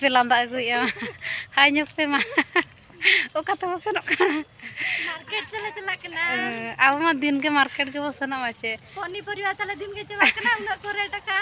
पे लांदा अगुया हाय ᱧᱚᱜ पे मा ओका तो सेनोक मार्केट चला चला कना अब मा दिन के मार्केट के बसना माचे पनी परिवार तले दिन के चला कना उना करे टका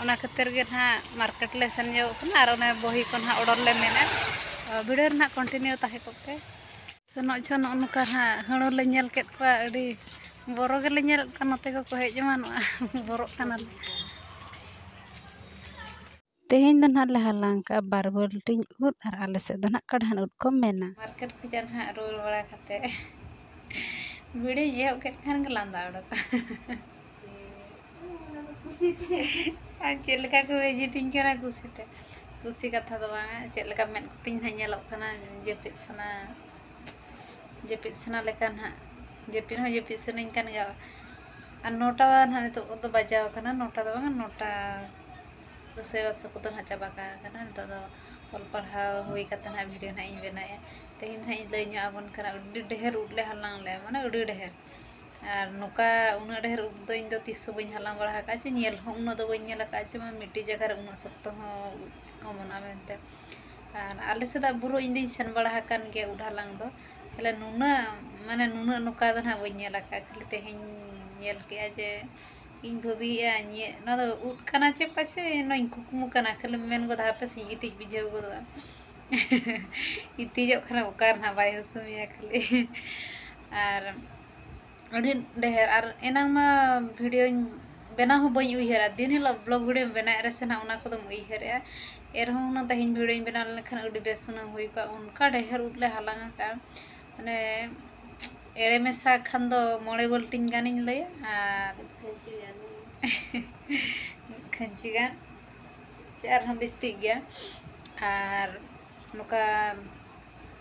ओना खतर गे ना मार्केट ले सन जो कना और ओना बही को ना ऑर्डर ले मेना वीडियो ना कंटिन्यू ताहे कोते सनो छ नुका ना हणो ले नेल केत को अडी बोरो के ले नेल का नते को हेज मानो बोरो कना तेहेन दो ना ले हालांग का बारबोल्टिंग उद और आले से दो ना कढ़ान उद को मेना मार्केट खजन हा रोल बड़ा खाते वीडियो ये केत खान गलांदा उडक कुसीते आज चेलका को वेजी तिन करा कुसीते कुसी कथा दो बांगा चेलका मेन तिन हा नेलो कना जेपित सना लेकान हा जेपित सनिन कान गा आ नोटा ना नितो तो बजाव कना नोटा दो बांगा नोटा से बस को तो चाबा कना तो ऑल पढ़ाव होई कता ना वीडियो ना इन बनाया तेहिन हा इन लई आबन करा उडी ढेर उडले हलांग ले माने उडी ढेर और नुका उना ढेर उद दो इन दो तिसो बइन हलांग बड़ा का चे नेल हो उना दो बइन नेल का चे मा मिट्टी जगह रे उना सख्त हो ओमना मेनते और आले से दा बुरो इन दिन सन बड़ा कान गे उड हलांग दो हेले नुना माने नुना नुका दो ना बइन नेल का खाली तेहिन नेल के जे इन भबी ये ना दो उड कना चे पाछे नो इन कुकुमु कना खाली मेन गो धापे से इति बिझेव गो दो इति जो खना उकार ना बाय सुमिया खाली और अड़ी ढेर और एनांग मा वीडियो बेना हो बई उइहरा दिन हिला ब्लॉग वीडियो बेना रेसे ना उना को दम उइहरा एरहो उना तहिन वीडियो बेना लेखन अड़ी बेस सुना हुई का उनका ढेर उडले हालांग का माने एड़े मेसा खान दो मोड़े बोल्टिंग गानिन लय और खंची गान चार हम बिस्ती गया और नुका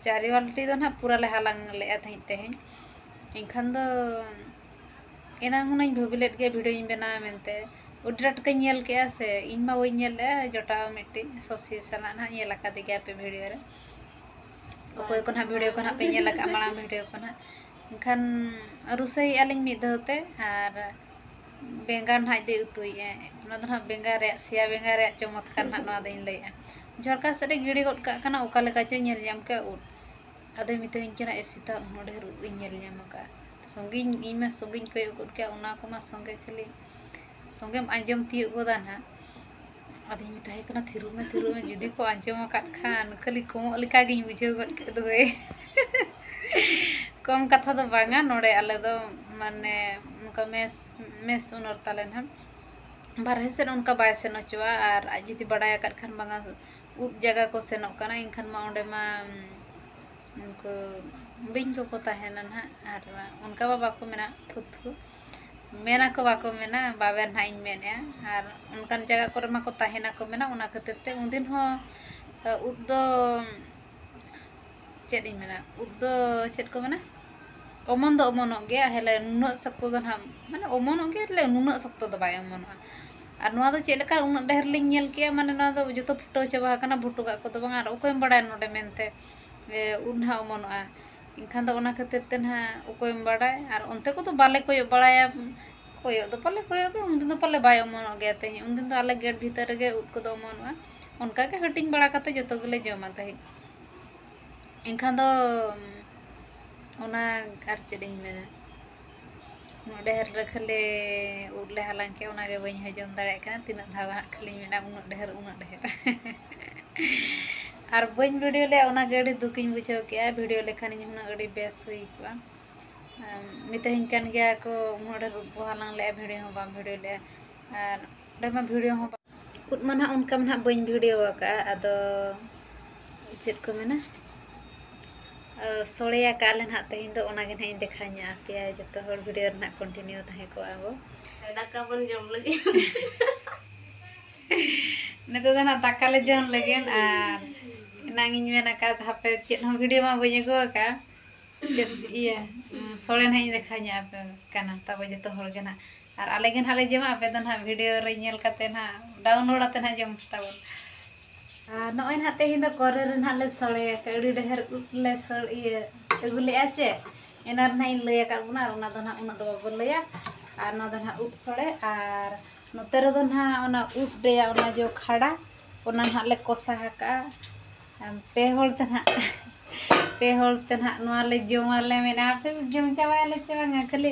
चारी वाल्टी दो ना पूरा ले हालांग ले थई तेहेन इनखान दो एना हुना भबिलेट के वीडियो इन बना मेनते उडराट के नेल के से इन मा वई नेल जटा मिट्टी सोसी सला ना नेल का दिगा पे वीडियो रे ओकोय को ना वीडियो को ना पे नेल का माला वीडियो को ना इनखान रुसई आलिंग मिद दते और बेंगार ना दे उतुई ना दो ना बेंगार रे सिया बेंगार रे चमत्कार ना ना दिन लय झरका सडे गिड़ी गड का कना ओका लेका चे नेल जाम के उड अदे मितन केना एसिता उनडे रु नेल जाम का संगिन इमा संगिन कोय गड के उना को मा संगे खाली संगेम आंजम तियो गोदा ना अदे मिताय कना थिरु में जुदी को आंजम का खान खाली कोम लेका गिन बुझे गड के दोए कम कथा दो बांगा नोडे आले दो माने उनका मेस उनर ताले ना बारहे से उनका बाय से नचवा और आज जुदी बड़ाया कर खान बांगा उड जगह को सेनो कना इनखान मा ओंडे मा उनको बिन को ताहेना ना और उनका बाबा को मेना थुथु मेना को बाको मेना बाबेर ना इन मेना और उनकान जगह को मा को ताहेना को मेना उना खातिर ते उन दिन हो उड दो चेद इन मेना उड दो चेद को मेना ओमन दो ओमन गया हेले नुना सख्त दो ना माने ओमन गया ले नुना सख्त दो बाय ओमन और नोआ दो चेद लेका उना ढेर लिंग नेल के माने नोआ दो जतो फुटो चबा कना भुटुगा को दो बांग और ओकोय बड़ा नोडे मेनते उन्हा ओमनोआ इनखान दो उना खातिर ते ना ओकोय बड़ा और उनते को तो बाले कोय बड़ाया कोय दो पाले कोय के उन दिन दो पाले बाय ओमन गया ते उन दिन दो आले गेट भीतर गे उड को दो ओमनोआ उनका के हटिंग बड़ा कते जतो गेले जमा ते इनखान दो उना आर चेदिन मेना ढेर रखले उडले हालांग के उना गे बई हजम दाड़े कना तिना धाव खाली मेना उना ढेर और बन वीडियो ले उना गड़ी दुखिन बुझाव के वीडियो लेखान हुना अड़ी बेस हुई को मितहिन कान गया को उना रुप हालांग ले वीडियो हो बा वीडियो ले और डेमा वीडियो हो कुट मना उनका मना बन वीडियो का अदो चेद को मेना सोड़ेया काले ना तेहिन दो उना गे ना देखा nya पे जतो हर वीडियो ना कंटिन्यू ताहे को आबो दाका बन जम लगे ने तो ना दाका ले जम लगे और नांगिन मेना का हापे चेद हो वीडियो मा बई गो का चेद ये सोड़े ना देखा nya पे काना तब जतो हर गे ना और आले गे ना ले जमा पे दन हा वीडियो रे नेल काते ना डाउनलोड आते ना जम ताबो नोय ना तेहिन दो करे रे ना ले सोड़े अड़ी ढेर ले सोड़ ये एगुले आचे एनार ना इन लय का बुना उना दो ना उना दो बाबो लया और ना दो ना उड सोड़े और नोते रे दो ना उना उड रे उना जो खड़ा ओना हां ले कोसा हका पे होलते ना नुआ ले जोमाले मेना पे जोम चावाले चे बांगा खाली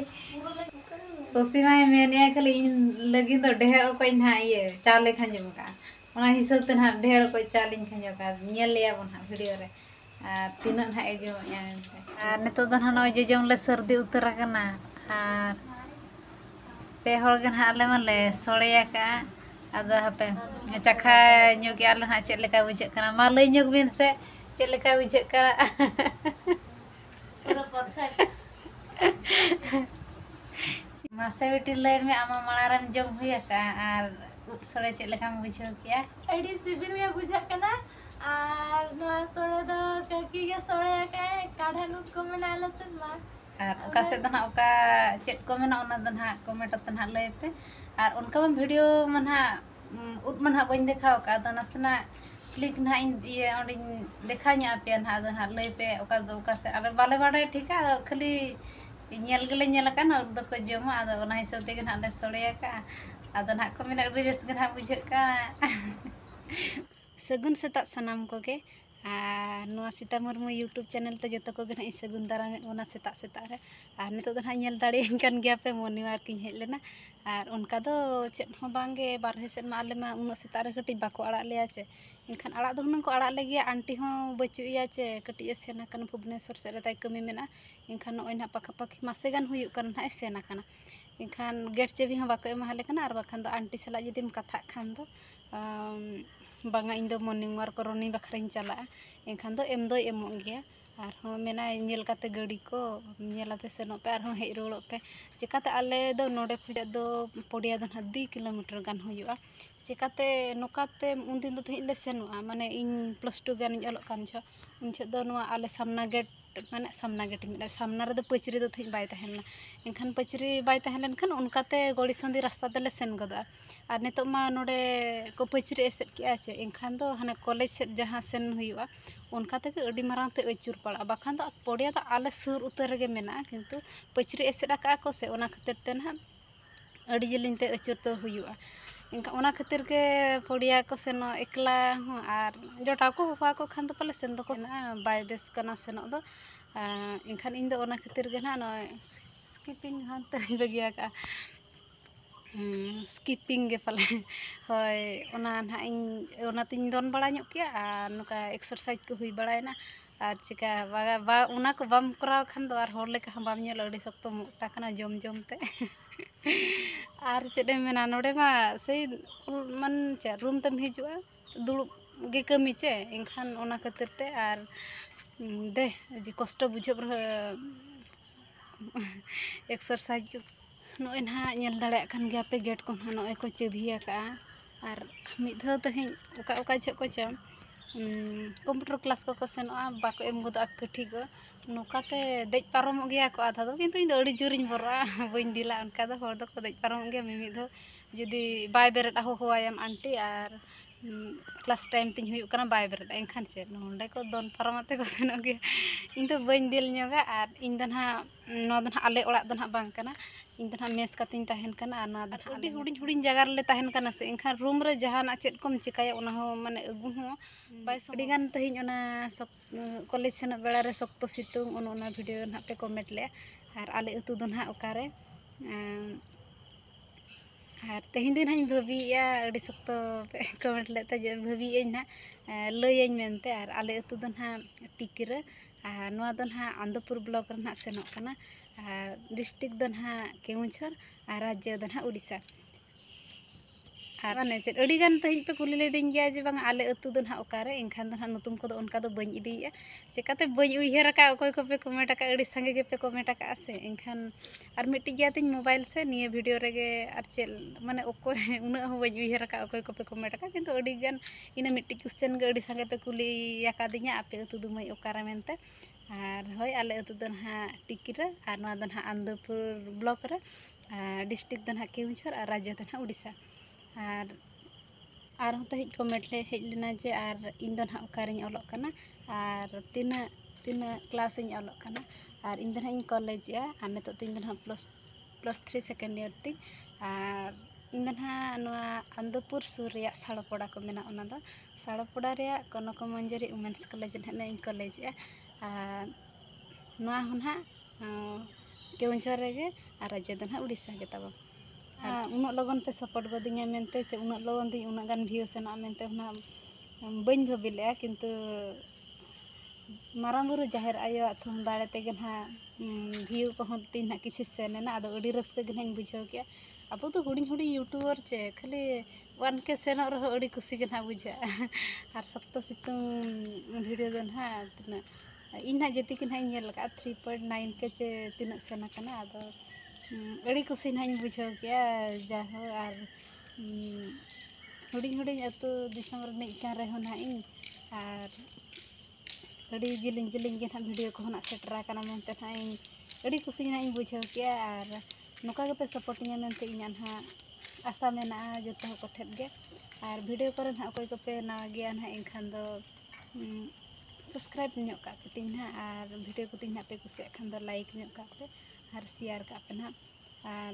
सोसीमा मेने खाली इन लगी तो ढेर को ना ये चाले खंजम का ओना हिसाब ते ना ढेर को चालिन खंजो का नेल लिया बन वीडियो रे तीना ना ए जो आर नेतो दन न जे जोम ले सर्दी उतर कना आर पे होल गन हाले माले सोड़ेया का आदो हपे चखा ᱧᱚᱜ ᱟᱞᱮ ᱦᱟᱸᱜ ᱪᱮᱫ ᱞᱮᱠᱟ ᱵᱩᱡᱷᱟᱹᱜ ᱠᱟᱱᱟ ᱢᱟ ᱞᱟᱹᱭ ᱧᱚᱜ ᱵᱤᱱ ᱥᱮ ᱪᱮᱫ ᱞᱮᱠᱟ ᱵᱩᱡᱷᱟᱹᱜ ᱠᱟᱱᱟ पूरा परफेक्ट मासे बेटी लय में आमा मारारम जम हुई का आर उट सोड़े चेक लेका बुझाव किया अड़ी सिबिल गे बुझा कना आर नोआ सोड़े दो काकी गे सोड़े का काढ़ा नुक को मेना लसन मा आर ओका से दना ओका चेक को मेना ओना दना कमेंट तन लय पे आर उनका वीडियो मना उट मना बन देखाव का दो नसना क्लिक ना ये ओंडी देखा nya पे ना दना लय पे ओका दो ओका से अरे बाले बाड़े ठीक है खाली ñel gele ñel का ना उद को जमा आदो ओना हिसाब ते ना ले सोड़े का आदो ना को मेना रि बेस गना बुझे का सगुन सेता सनाम को के नुआ सीता मुर्मू यूट्यूब चैनल ते जतो को गना सगुन दारामे ओना सेता सेता रे आर नितो दना ñel दाड़ी कान गया पे मोनिवार की हेज लेना आर उनका दो चेत हो बांगे बारहे सेन मा आले मा उन सेता रे कटी बाको आड़ा लिया चे इनखान आड़ा दो हुनन को आड़ा ले गया आंटी हो बचुइया चे कटी सेना कन भुवनेश्वर से रे ताई कमी मेना इनखान नोय ना पाखा पाखी मासे गान हुयु कन ना सेना कना इनखान गेट चेबी हो बाको एमा हाले कना आर बाखान दो आंटी सला जदिम कथा खान दो बांगा इन दो मॉर्निंग वार को रनिंग बखरिन चला इनखान दो एम दो एमो गया आर हो मेना नेल काते गाड़ी को नेलाते सेनो पे आर हो हेज रोड़ो पे चिकाते आले दो नोडे खुजा दो पड़िया दो 2 किलोमीटर गान हुयुआ चिकाते नोकाते उन दिन दो थेले सेनुआ माने इन +2 गान इन अलग कान छ उन छ दो नुआ आले सामना गेट माने सामना गेट मिला सामना रे दो पचरी दो थे बाय तहना इनखान पचरी बाय तहलन खान उनकाते गड़ी संदी रास्ता तेले सेन गदा आर नितो मा नोडे को पचरी एसेट किया छे इनखान दो हाने कॉलेज से जहां सेन हुयुआ उनकाते के अडी मारांग ते अचुर पड़ा बाखान दो पड़िया दो आले सुर उतर गे मेना किंतु पचरी एसेट का को से ओना खातिर ते ना अडी जलिन ते अचुर तो हुयुआ इनका ओना खातिर के पड़िया को सेनो एकला हो आर जोटा को हुआ को खान दो पले सेन दो को ना बाय बेस कना सेनो दो इनखान इन दो ओना खातिर के ना नय स्किपिंग हां ते बगिया का स्किपिंग के पले होय ओना ना इन ओना तिन दोन बड़ा ᱧᱚᱜ किया आर नुका एक्सरसाइज को हुई बड़ायना आर चिका बा ओना को बम कराव खान दो आर होर लेका हम बाम ñेल अडी सकतो मोटा कना जम जम ते आर चेदे मेना नोडे मा सही मन चा रूम तम हिजुआ दुड़ुब गे कमी चे इनखान ओना खातिर ते आर दे जी कष्ट बुझे एक्सरसाइज नोय ना ñel दाड़े खान गया पे गेट को नोय को चेभिया का आर मिद धा तहिं ओका ओका छ को चा कंप्यूटर क्लास को सेनोआ बाको एम गद कठी को नोकाते देज पारम गया को आधा दो किंतु इन दो अड़ी जोरिन बरा बइन दिला उनका दो होर दो को देज पारम गया मिमिद दो जदी बाय बेरेट हो होयाम आंटी आर क्लास टाइम तिन हुयु कना बाय बेरेट एनखान से नोंडे को दोन पारमते को सेनो गया इन दो बइन दिल ᱧᱚᱜᱟ आर इन दना नो दना आले ओड़ा दना बांग कना इन दना मेस कातिन ताहेन कना आर ना दना अडी हुडिन हुडिन जगह रे ताहेन कना से एनखान रूम रे जहाना चेत कोम चिकाया ओना हो माने अगु हो बाय अडी गान तहिन ओना कॉलेज सेन बेला रे सख्तो सितुंग ओना वीडियो ना पे कमेंट ले आर आले अतु दो ना ओकारे आर तहिन दिन हई भाबिया अडी सख्तो पे कमेंट ले त भाबिए ना लयन मेनते आर आले अतु दो ना टिकिरा आर नोआ दो ना आंदोपुर ब्लॉक रे ना सेनोक कना आर डिस्ट्रिक्ट दो ना केवुझर आर राज्य दो ना उड़ीसा आर माने चेद अडी गान तहिन पे कुली ले दिन गया जे बांग आले अतु दो ना ओकारे इनखान दो ना नतुम को दो उनका दो बइन इदिया चिकाते बइन उइहेर का ओकोय को पे कमेंट का अडी संगे के पे कमेंट का से इनखान आर मिट्टी गया तिन मोबाइल से निये वीडियो रेगे आर चेल माने ओकोय उना हो बइन उइहेर का ओकोय को पे कमेंट का किंतु अडी गान इना मिट्टी क्वेश्चन गे अडी संगे पे कुली याका दिया आपे अतु दो मई ओकारे मेनते आर होय आले अतु दो ना टिकिरा आर नोआ दो ना आंदोपुर ब्लॉक रे डिस्ट्रिक्ट दो ना केवुझर आर राज्य दो ना उड़ीसा आर होते हेज कमेंट ले हेज लेना जे आर इन दो ना ओकारें ऑलोग कना आर तीना क्लास इन ऑलोग कना आर इन दो ना इन कॉलेज या आर नितो तीन दो ना +3 सेकेंड ईयर ती आर इन आंदपुर सूर साड़ोपड़ा को मेना साड़ोपड़ा कनक मंजरी वुमेन्स कॉलेज इन कॉलेज ना केवंझर रे और राज्य दो उड़ीसा के तब उन लगन पे सपोर्ट गदिया मेनते से उन लगन दी उन गान भ्यू सेना मेनते बन भाविले किंतु मारांग बुरु जाहिर आयो थुम दाड़े तेगे ना भ्यू को तीन ना किसी सेना अद अड़ी रस्के गे ना बुझाव के अब तो हुडी हुडी यूट्यूबर चे खाली वन के सेनो रहो अड़ी खुशी के ना बुझा और सप्तो सितुंग वीडियो दो ना तना इन जति के ना नेल का 3.9 के चे तीन सेना कना अद अड़ी खुशी ना बुझाव के जाहो और हुडी हुडी अतो दिसम रे नेका रे हो ना इन और अड़ी जिलिंग जिलिंग के ना वीडियो को ना सेटरा कना मेनते ना इन अड़ी खुशी ना बुझाव के और नोका के पे सपोर्ट इन मेनते इन ना आशा मेना जो को ठेप के और वीडियो पर ना कोई को पे ना गया ना इनखान दो सब्सक्राइब न्यो का पे ना और वीडियो को तीन पे कुछ खान दो लाइक न्यो का पे और शेयर का पे ना और